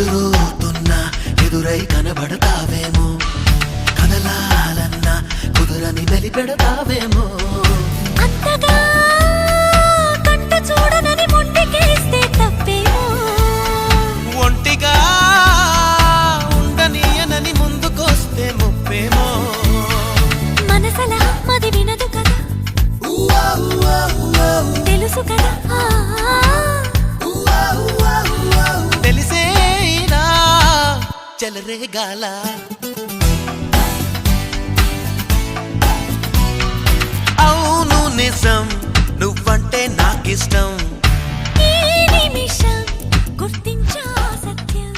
ఎదురవుతున్నా ఎదురై కనబడతావేమో, కదలాలన్నా కుదురని మెలిపెడతావేమో. అంతగా కంట చూడనని మొండికేస్తే తప్పేమో, ఒంటిగా ఉండనీయనని ముందుకొస్తే ముప్పేమో. మనసలా మది వినదు కదా, తెలుసు కదా, తెలిసేనా చెలరేగాల. అవును నిజం, నువ్వంటే నాకిష్టం. ఈ నిమిషం గుర్తించా సత్యం.